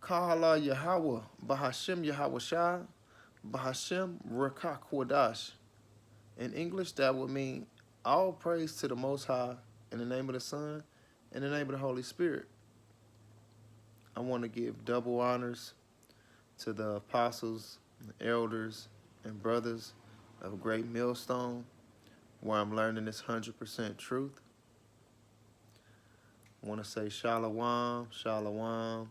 Kahala Yahweh, Bahashem Yahweh Shai, Bahashem Rekah Kwadash. In English, that would mean all praise to the Most High in the name of the Son, in the name of the Holy Spirit. I want to give double honors to the apostles, elders, and brothers of Great Millstone, where I'm learning this 100% truth. I want to say shalom, shalom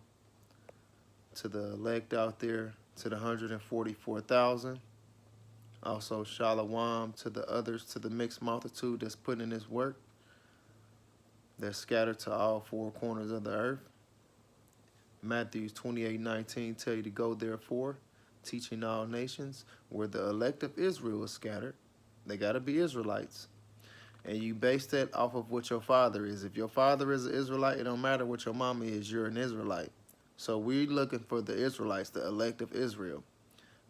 to the elect out there, to the 144,000. Also, shalom to the others, to the mixed multitude that's putting in this work, that's scattered to all four corners of the earth. Matthew 28:19 tell you to go therefore, teaching all nations, where the elect of Israel is scattered. They got to be Israelites. And you base that off of what your father is. If your father is an Israelite, it don't matter what your mama is, you're an Israelite. So we're looking for the Israelites, the elect of Israel,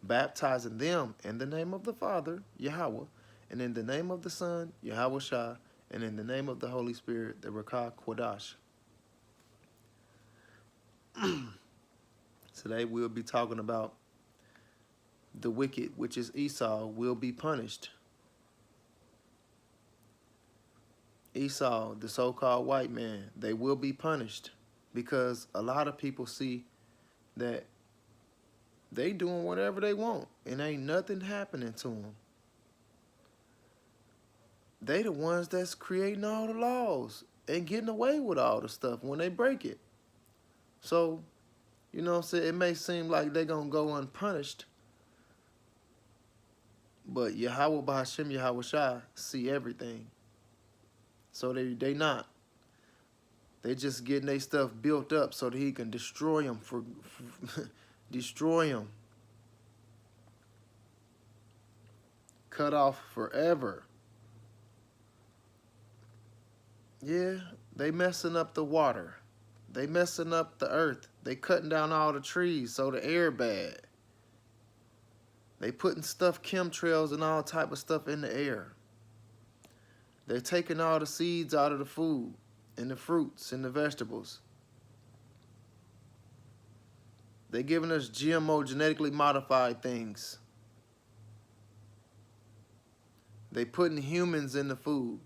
baptizing them in the name of the Father, Yahweh, and in the name of the Son, Yahweh Shai, and in the name of the Holy Spirit, the Rekah Kwadash. Today we'll be talking about the wicked, which is Esau, will be punished. Esau, the so-called white man, they will be punished because a lot of people see that they doing whatever they want and ain't nothing happening to them. They the ones that's creating all the laws and getting away with all the stuff when they break it. So, you know what I'm saying? It may seem like they're going to go unpunished, but Yahweh Bahashem Yahweh Shai see everything. So they not. They just getting their stuff built up so that he can destroy them destroy them. Cut off forever. Yeah, they messing up the water. They messing up the earth. They cutting down all the trees so the air bad. They putting stuff, chemtrails and all type of stuff in the air. They're taking all the seeds out of the food and the fruits and the vegetables. They're giving us GMO, genetically modified things. They putting humans in the food.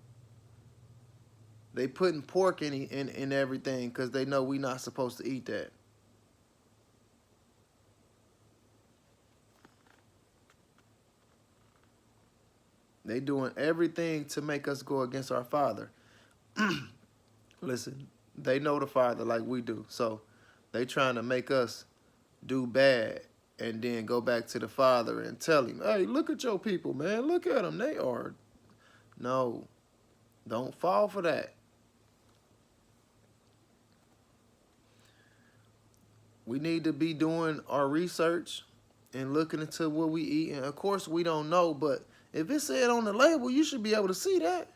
They putting pork in everything because they know we're not supposed to eat that. They doing everything to make us go against our Father. Listen, they know the Father like we do. So they trying to make us do bad and then go back to the Father and tell him, hey, look at your people, man. Look at them. They are. No, don't fall for that. We need to be doing our research and looking into what we eat. And of course, we don't know, but if it said on the label, you should be able to see that.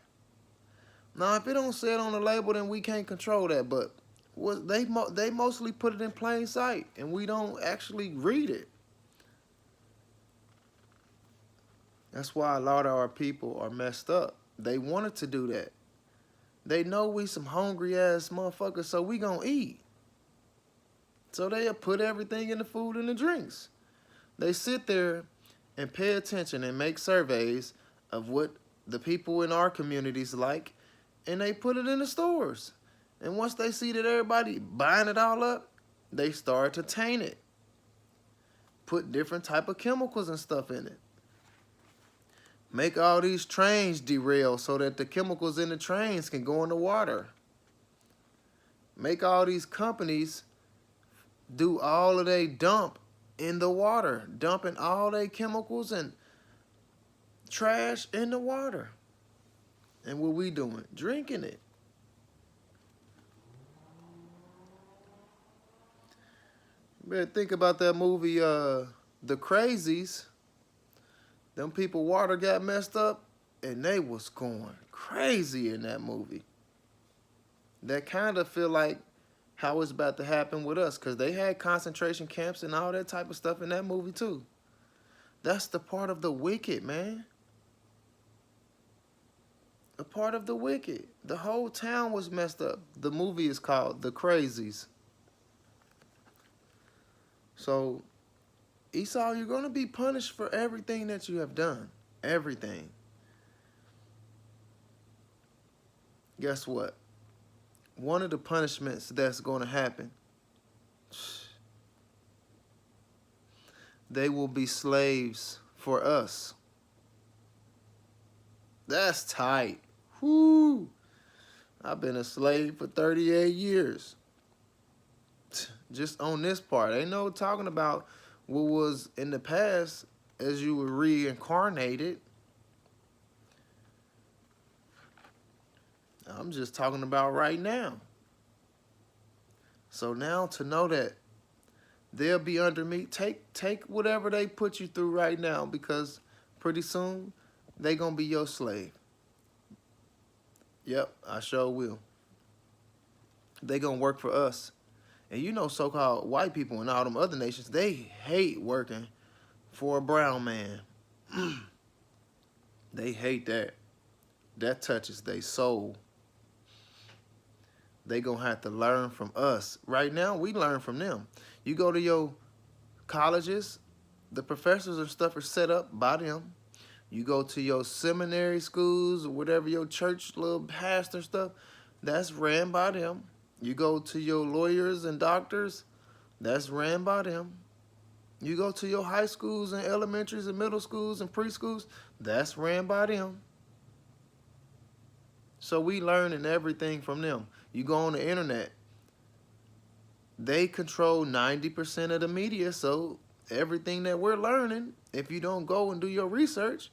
Now, if it don't say it on the label, then we can't control that. But they mostly put it in plain sight, and we don't actually read it. That's why a lot of our people are messed up. They wanted to do that. They know we some hungry ass motherfuckers, so we gonna eat. So they'll put everything in the food and the drinks. They sit there and pay attention and make surveys of what the people in our communities like, and they put it in the stores. And once they see that everybody buying it all up, they start to taint it. Put different type of chemicals and stuff in it. Make all these trains derail so that the chemicals in the trains can go in the water. Make all these companies do all of their dump in the water, dumping all their chemicals and trash in the water. And what we doing? Drinking it. You better think about that movie, The Crazies. Them people water got messed up and they was going crazy in that movie. That kind of feel like how it's about to happen with us, because they had concentration camps and all that type of stuff in that movie too. That's the part of the wicked, man. A part of the wicked. The whole town was messed up. The movie is called The Crazies. So, Esau, you're going to be punished for everything that you have done. Everything. Guess what? One of the punishments that's going to happen, they will be slaves for us. That's tight. Whoo! I've been a slave for 38 years. Just on this part. Ain't no talking about what was in the past as you were reincarnated. I'm just talking about right now. So now to know that they'll be under me, take whatever they put you through right now, because pretty soon they gonna be your slave. Yep, I sure will. They gonna work for us. And you know, so-called white people in all them other nations, they hate working for a brown man. They hate that. That touches their soul. They gonna have to learn from us. Right now, we learn from them. You go to your colleges, the professors and stuff are set up by them. You go to your seminary schools or whatever, your church little pastor stuff, that's ran by them. You go to your lawyers and doctors, that's ran by them. You go to your high schools and elementaries and middle schools and preschools, that's ran by them. So we learning everything from them. You go on the internet, they control 90% of the media, so everything that we're learning, if you don't go and do your research,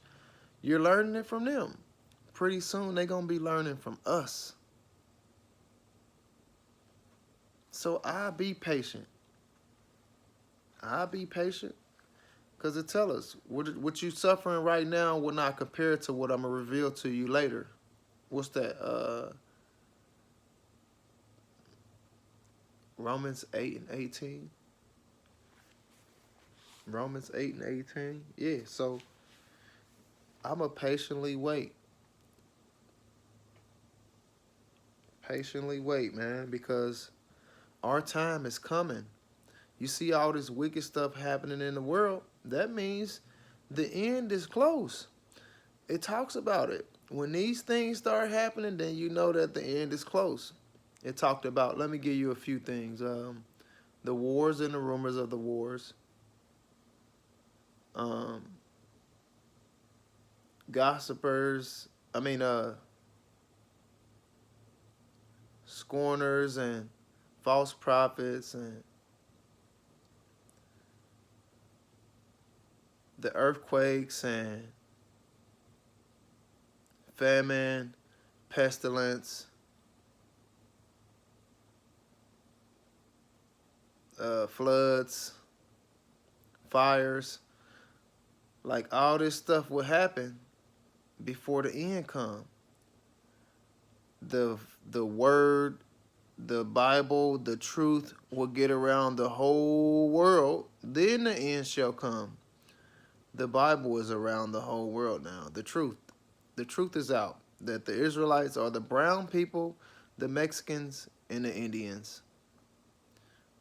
you're learning it from them. Pretty soon they're going to be learning from us. So I'll be patient. I'll be patient, because it tells us what you suffering right now will not compare to what I'm going to reveal to you later. What's that? Romans 8 and 18. Romans 8 and 18. Yeah, so I'm going to patiently wait. Patiently wait, man, because our time is coming. You see all this wicked stuff happening in the world, that means the end is close. It talks about it. When these things start happening, then you know that the end is close. It talked about, let me give you a few things. The wars and the rumors of the wars. Gossipers, scorners and false prophets, and the earthquakes and famine, pestilence, floods, fires. Like all this stuff will happen before the end come. The word, the Bible, the truth will get around the whole world. Then the end shall come. The Bible is around the whole world now. The truth is out. That the Israelites are the brown people, the Mexicans, and the Indians.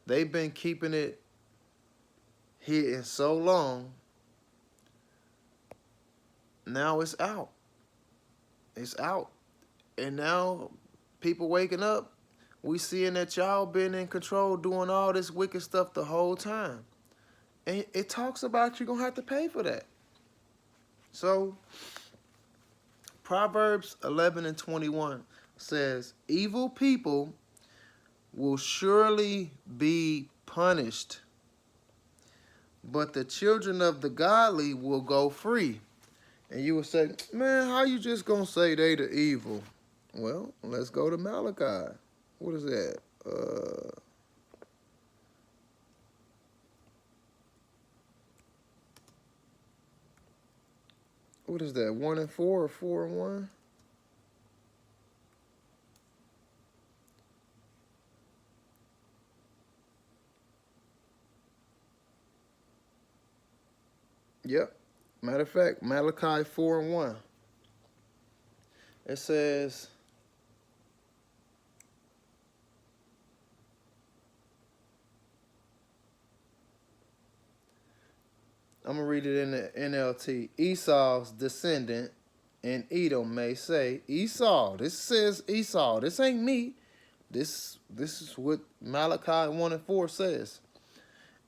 They've been keeping it hidden so long. Now it's out. It's out. And now people waking up, we seeing that y'all been in control doing all this wicked stuff the whole time. And it talks about you're going to have to pay for that. So, Proverbs 11 and 21 says, evil people will surely be punished, but the children of the godly will go free. And you will say, man, how you just going to say they the evil? Well, let's go to Malachi. What is that? What is that? 1 and 4 or 4 and 1? Yep. Matter of fact, Malachi 4 and 1. It says, I'm going to read it in the NLT. Esau's descendant in Edom may say, Esau, this says Esau, this ain't me. This is what Malachi 1 and 4 says.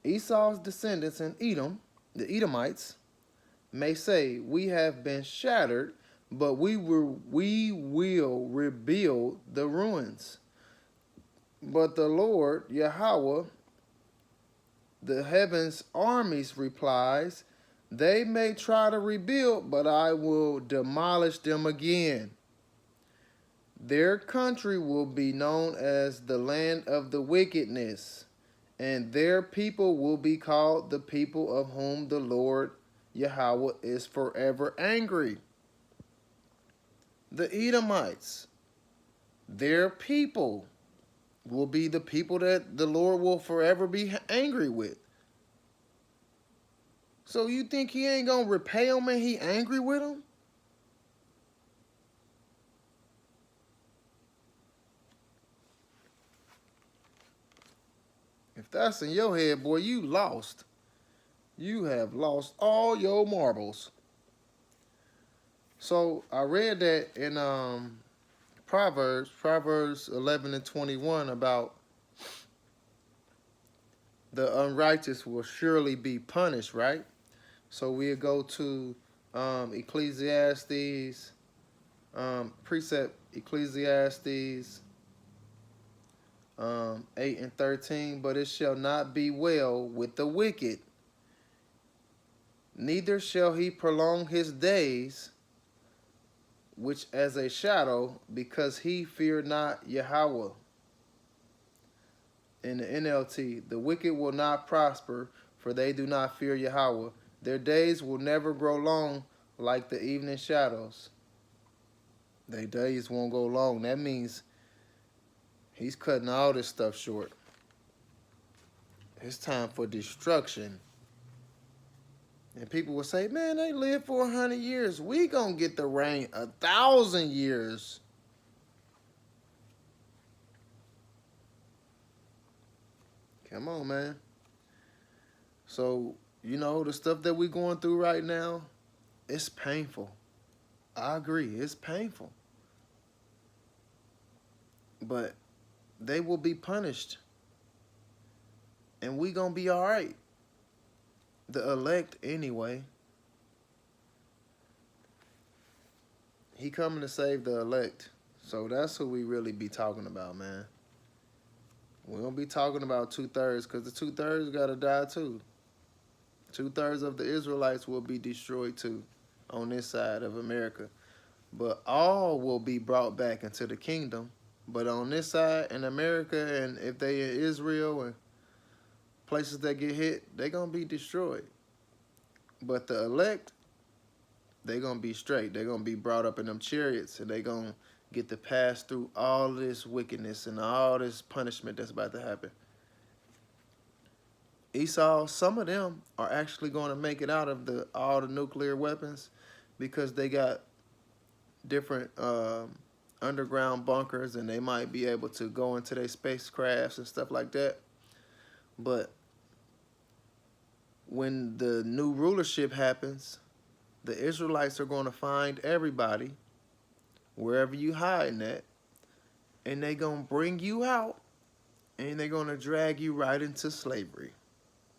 Esau's descendants in Edom, the Edomites, may say, we have been shattered, but we will rebuild the ruins. But the Lord, Yahweh, the heavens' armies replies, they may try to rebuild, but I will demolish them again. Their country will be known as the land of the wickedness, and their people will be called the people of whom the Lord Yahweh is forever angry. The Edomites, their people, will be the people that the Lord will forever be angry with. So you think he ain't gonna repay them and he angry with them? If that's in your head, boy, you lost. You have lost all your marbles. So I read that in Proverbs 11 and 21 about the unrighteous will surely be punished, right? So we'll go to Ecclesiastes, precept Ecclesiastes 8 and 13. But it shall not be well with the wicked, neither shall he prolong his days, which as a shadow, because he feared not Yahweh. In the NLT, the wicked will not prosper, for they do not fear Yahweh. Their days will never grow long like the evening shadows. Their days won't go long. That means he's cutting all this stuff short. It's time for destruction. And people will say, man, they live for 100 years. We gonna get the rain 1,000 years. Come on, man. So, you know, the stuff that we're going through right now, it's painful. I agree, it's painful. But they will be punished. And we gonna be all right. The elect, anyway. He coming to save the elect. So that's who we really be talking about, man. We don't be talking about 2/3, because the 2/3 got to die too. 2/3 of the Israelites will be destroyed too on this side of America. But all will be brought back into the kingdom. But on this side in America, and if they in Israel and places that get hit, they going to be destroyed. But the elect, they going to be straight. They're going to be brought up in them chariots, and they going to get to pass through all this wickedness and all this punishment that's about to happen. Esau, some of them are actually going to make it out of all the nuclear weapons, because they got different underground bunkers, and they might be able to go into their spacecrafts and stuff like that. But when the new rulership happens, the Israelites are going to find everybody, wherever you hiding at, and they're going to bring you out, and they're going to drag you right into slavery.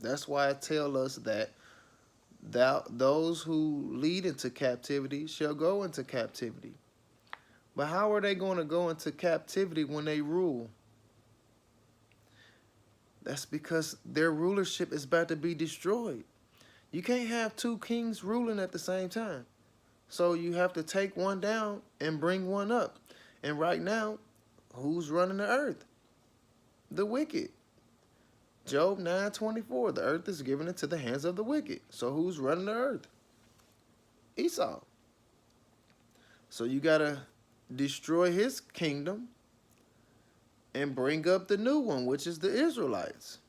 That's why I tell us that those who lead into captivity shall go into captivity. But how are they going to go into captivity when they rule? That's because their rulership is about to be destroyed. You can't have two kings ruling at the same time. So you have to take one down and bring one up. And right now, who's running the earth? The wicked. Job 9:24, the earth is given into the hands of the wicked. So who's running the earth? Esau. So you got to destroy his kingdom and bring up the new one, which is the Israelites.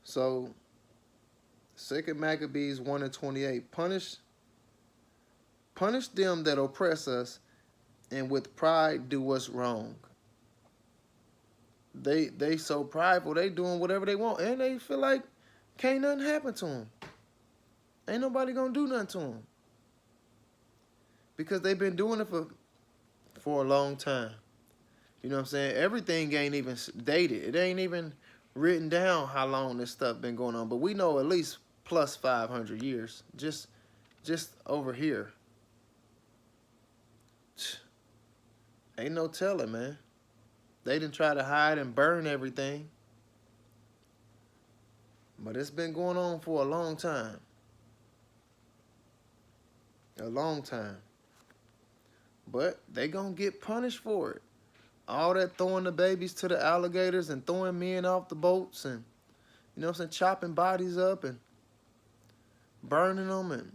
So 2 Maccabees 1 and 28, punish them that oppress us, and with pride do us wrong. They so prideful. They doing whatever they want, and they feel like can't nothing happen to them. Ain't nobody gonna do nothing to them because they've been doing it for a long time. You know what I'm saying? Everything ain't even dated. It ain't even written down how long this stuff been going on. But we know at least plus 500 years. Just over here. Ain't no telling, man. They didn't try to hide and burn everything. But it's been going on for a long time. A long time. But they gonna get punished for it. All that throwing the babies to the alligators and throwing men off the boats and, you know what I'm saying, chopping bodies up and burning them and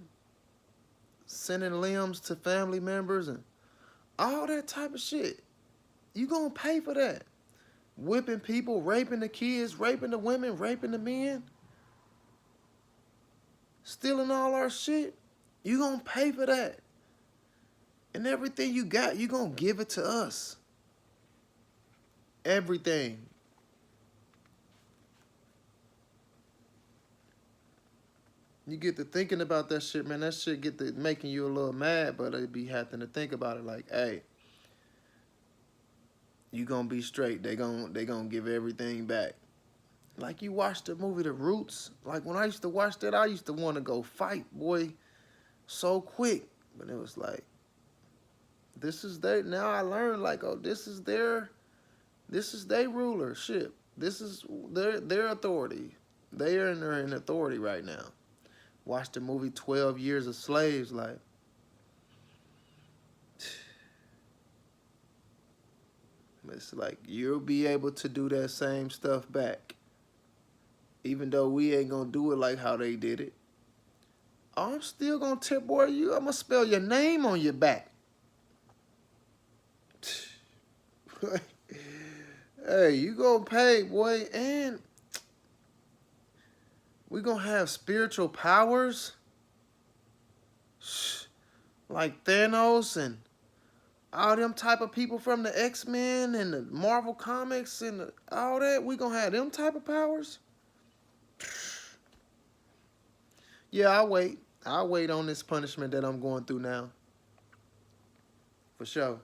sending limbs to family members and all that type of shit. You gonna pay for that. Whipping people, raping the kids, raping the women, raping the men, stealing all our shit. You gonna pay for that. And everything you got, you gonna give it to us. Everything. You get to thinking about that shit, man. That shit get to making you a little mad, but it be having to think about it like, hey, you gonna be straight. They gonna give everything back. Like you watched the movie The Roots. Like when I used to watch that, I used to want to go fight, boy, so quick. But it was like, this is their. Now I learned like, oh, this is their rulership. This is their authority. They are in authority right now. Watch the movie 12 Years a Slave. Like, it's like you'll be able to do that same stuff back. Even though we ain't gonna do it like how they did it. I'm still gonna tip boy you. I'm gonna spell your name on your back. Hey, you gonna pay, boy, and we gonna have spiritual powers like Thanos and all them type of people from the X-Men and the Marvel comics and all that. We gonna have them type of powers. Yeah, I'll wait. I'll wait on this punishment that I'm going through now. For sure.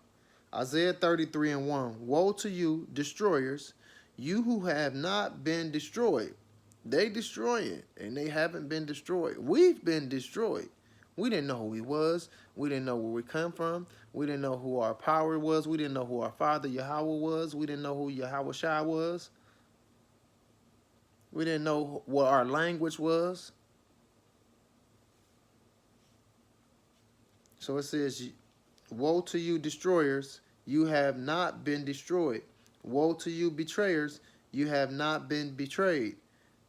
Isaiah 33:1. Woe to you, destroyers, you who have not been destroyed. They destroy it, and they haven't been destroyed. We've been destroyed. We didn't know who he was. We didn't know where we come from. We didn't know who our power was. We didn't know who our father Yahweh was. We didn't know who Yahweh Shai was. We didn't know what our language was. So it says, woe to you, destroyers, you have not been destroyed. Woe to you, betrayers, you have not been betrayed.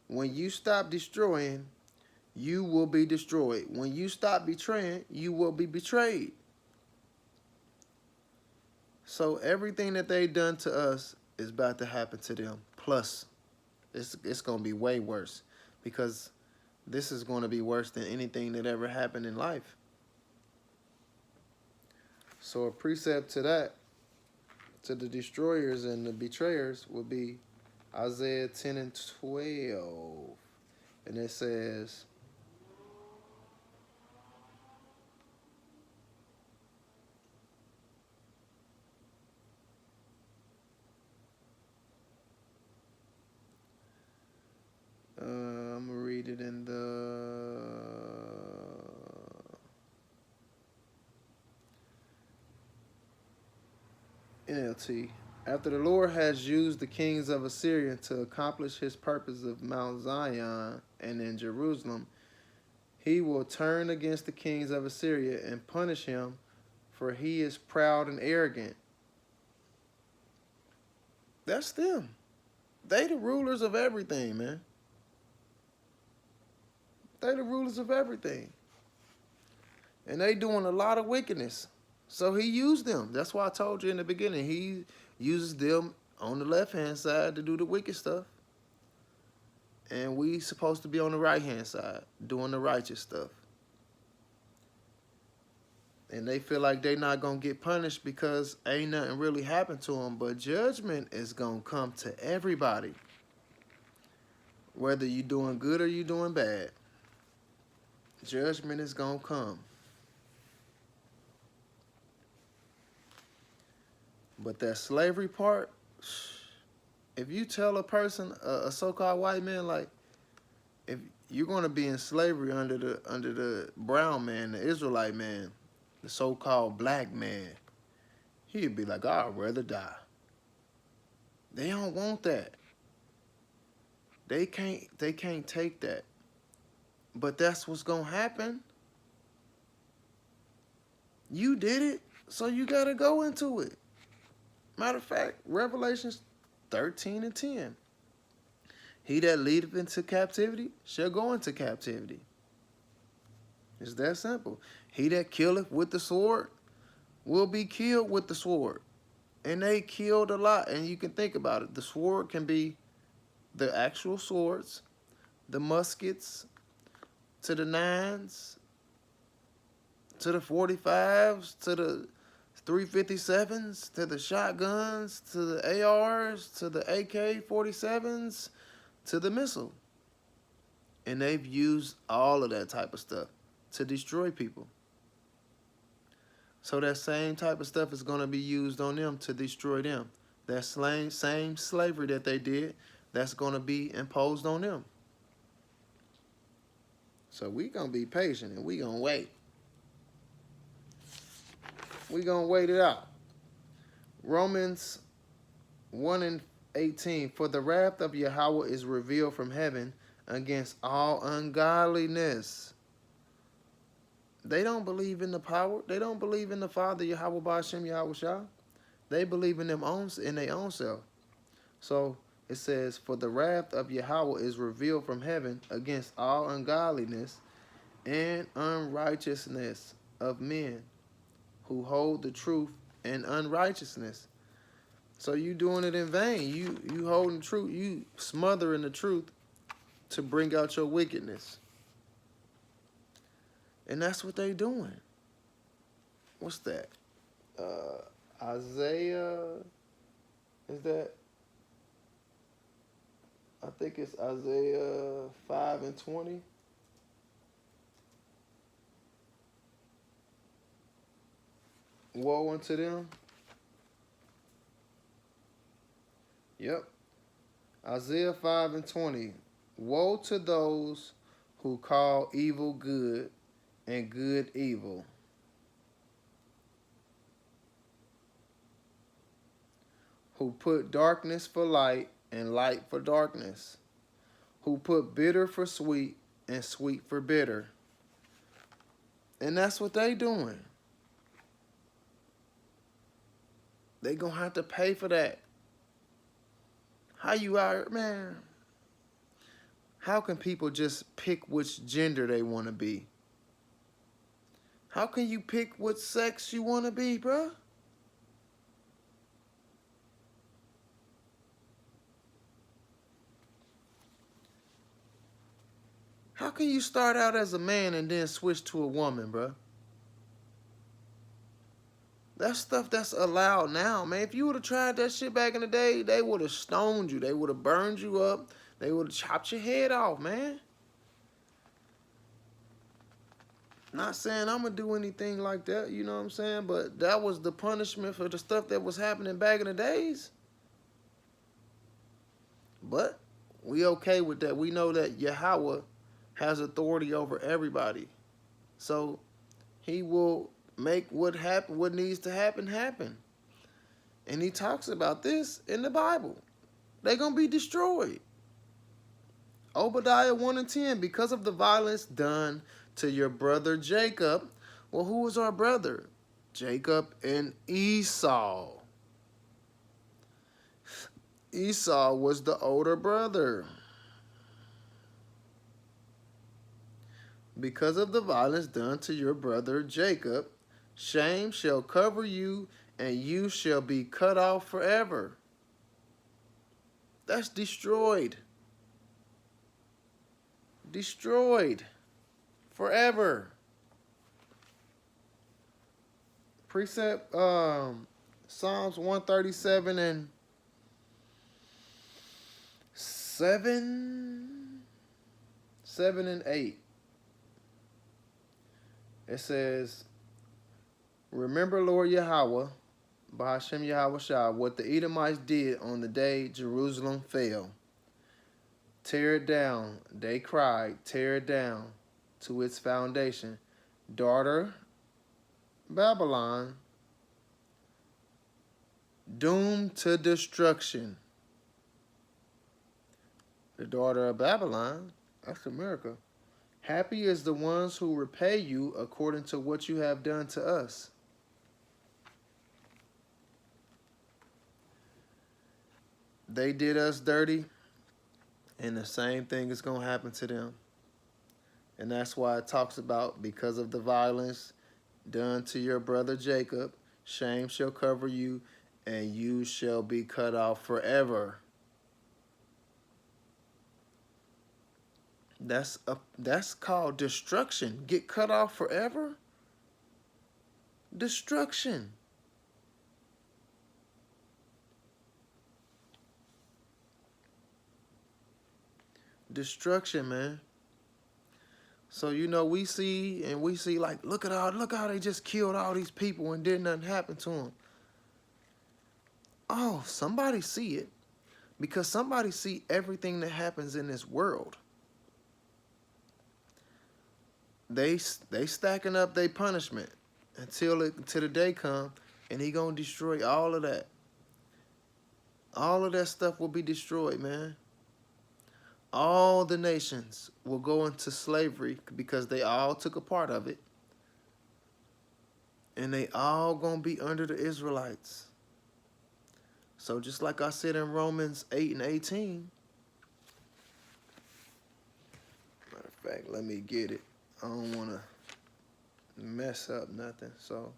When you stop destroying, you will be destroyed. When you stop betraying, you will be betrayed. So everything that they done to us is about to happen to them. Plus, it's going to be way worse because this is going to be worse than anything that ever happened in life. So a precept to that, to the destroyers and the betrayers, would be Isaiah 10:12. And it says, I'm going to read it in the NLT. After the Lord has used the kings of Assyria to accomplish his purpose of Mount Zion and in Jerusalem, he will turn against the kings of Assyria and punish him, for he is proud and arrogant. That's them. They the rulers of everything, man. They the rulers of everything. And they doing a lot of wickedness. So he used them. That's why I told you in the beginning. He uses them on the left-hand side to do the wicked stuff. And we supposed to be on the right-hand side doing the righteous stuff. And they feel like they not going to get punished because ain't nothing really happened to them. But judgment is going to come to everybody. Whether you doing good or you doing bad. Judgment is going to come. But that slavery part, if you tell a person, a so-called white man, like, if you're going to be in slavery under the brown man, the Israelite man, the so-called black man, he'd be like, I'd rather die. They don't want that. They can't take that. But that's what's going to happen. You did it, so you got to go into it. Matter of fact, Revelations 13:10. He that leadeth into captivity shall go into captivity. It's that simple. He that killeth with the sword will be killed with the sword. And they killed a lot. And you can think about it. The sword can be the actual swords, the muskets, to the 9s, to the 45s, to the 357s, to the shotguns, to the ARs, to the AK-47s, to the missile. And they've used all of that type of stuff to destroy people. So that same type of stuff is going to be used on them to destroy them. That same slavery that they did, that's going to be imposed on them. So we going to be patient and we going to wait. We going to wait it out. Romans 1:18. For the wrath of Yahweh is revealed from heaven against all ungodliness. They don't believe in the power. They don't believe in the Father, Yahweh Ba'ashem Yahweh Shah. They believe in their own self. So it says, for the wrath of Yahweh is revealed from heaven against all ungodliness and unrighteousness of men who hold the truth in unrighteousness. So you doing it in vain. You holding truth. You smothering the truth to bring out your wickedness. And that's what they doing. What's that? Isaiah, is that? I think it's Isaiah 5:20. Woe unto them. Yep. Isaiah 5:20. Woe to those who call evil good and good evil, who put darkness for light and light for darkness, who put bitter for sweet and sweet for bitter. And that's what they doing. They gonna have to pay for that. How you are, man? How can people just pick which gender they want to be? How can you pick what sex you want to be, bruh? How can you start out as a man and then switch to a woman, bruh? That's stuff that's allowed now, man. If you would have tried that shit back in the day, they would have stoned you. They would have burned you up. They would have chopped your head off, man. Not saying I'm going to do anything like that, you know what I'm saying? But that was the punishment for the stuff that was happening back in the days. But we okay with that. We know that Yahweh has authority over everybody. So he will make what needs to happen, happen. And he talks about this in the Bible. They're going to be destroyed. Obadiah 1:10, because of the violence done to your brother Jacob. Well, who was our brother? Jacob and Esau. Esau was the older brother. Because of the violence done to your brother Jacob, shame shall cover you, and you shall be cut off forever. That's destroyed. Destroyed. Forever. Precept, Psalms 137 and 7, 7 and 8. It says, remember, Lord Yahweh, Bahashem Yahweh Shah, what the Edomites did on the day Jerusalem fell. Tear it down, they cried, tear it down to its foundation. Daughter Babylon, doomed to destruction. The daughter of Babylon, that's America. Happy is the ones who repay you according to what you have done to us. They did us dirty, and the same thing is going to happen to them. And that's why it talks about, because of the violence done to your brother Jacob, shame shall cover you, and you shall be cut off forever. That's called destruction. Get cut off forever? Destruction. Destruction, man. So we see like, look how they just killed all these people and did nothing happen to them. Oh, somebody see it, because somebody see everything that happens in this world. They stacking up their punishment until the day come, and he gonna destroy all of that. All of that stuff will be destroyed, man. All the nations will go into slavery because they all took a part of it. And they all gonna be under the Israelites. So just like I said in Romans 8 and 18, matter of fact, let me get it. I don't want to mess up nothing. So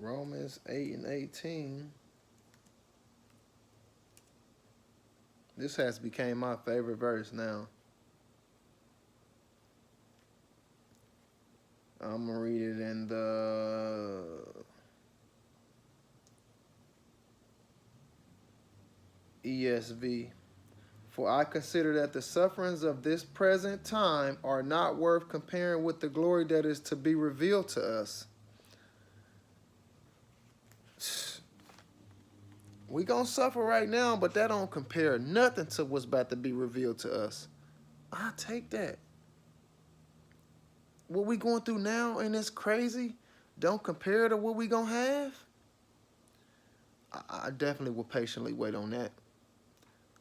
Romans 8 and 18. This has become my favorite verse now. I'm going to read it in the ESV. For I consider that the sufferings of this present time are not worth comparing with the glory that is to be revealed to us. We gonna suffer right now, but that don't compare nothing to what's about to be revealed to us. I take that. What we going through now and it's crazy don't compare to what we gonna have. I definitely will patiently wait on that.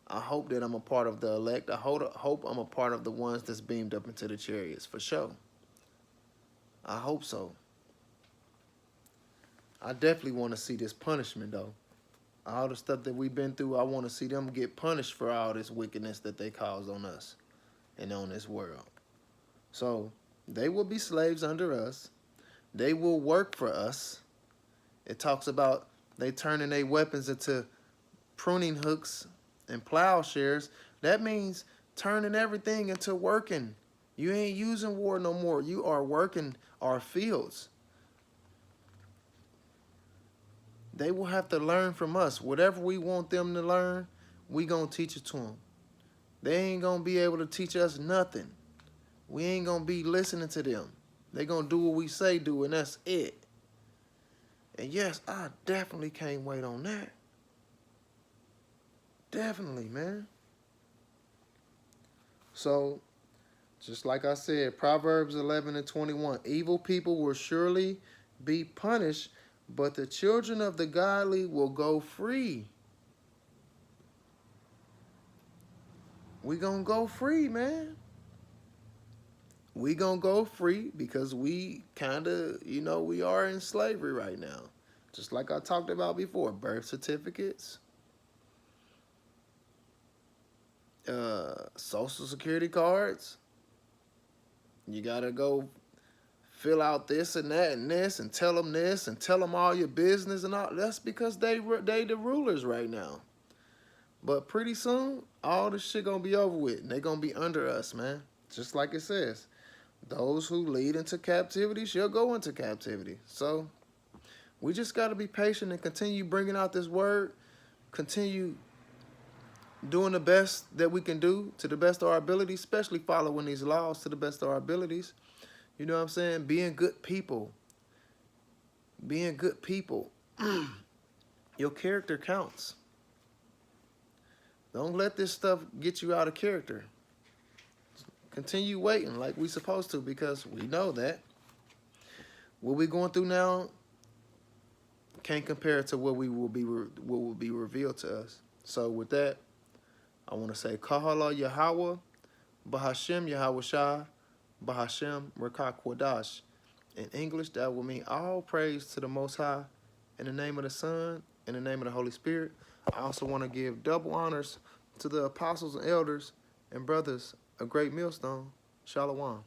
I hope that I'm a part of the elect. I hope I'm a part of the ones that's beamed up into the chariots, for sure. I hope so. I definitely want to see this punishment, though. All the stuff that we've been through, I want to see them get punished for all this wickedness that they cause on us and on this world. So they will be slaves under us. They will work for us. It talks about they turning their weapons into pruning hooks and plowshares. That means turning everything into working. You ain't using war no more. You are working our fields. They will have to learn from us. Whatever we want them to learn, we gonna teach it to them. They ain't gonna be able to teach us nothing. We ain't gonna be listening to them. They gonna do what we say do, and that's it. And yes, I definitely can't wait on that. Definitely, man. So, just like I said, Proverbs 11 and 21, evil people will surely be punished, but the children of the godly will go free. We gonna go free, man. We gonna go free because we kind of, we are in slavery right now. Just like I talked about before, birth certificates, social security cards. You gotta go fill out this and that and this and tell them all your business and all. That's because they the rulers right now. But pretty soon, all this shit gonna be over with, and they gonna be under us, man. Just like it says, Those who lead into captivity shall go into captivity. So we just got to be patient and continue bringing out this word, continue doing the best that we can do to the best of our abilities, especially following these laws to the best of our abilities. You know what I'm saying? Being good people. Being good people. Your character counts. Don't let this stuff get you out of character. Continue waiting like we supposed to, because we know that what we're going through now can't compare to what will be revealed to us. So with that, I want to say Kahala Yahweh, Bahashem Yahweh Shai, Bahashem Rekah Kwadash. In English, that will mean all praise to the Most High, in the name of the Son, in the name of the Holy Spirit. I also want to give double honors to the apostles and elders and brothers of Great Millstone. Shalom.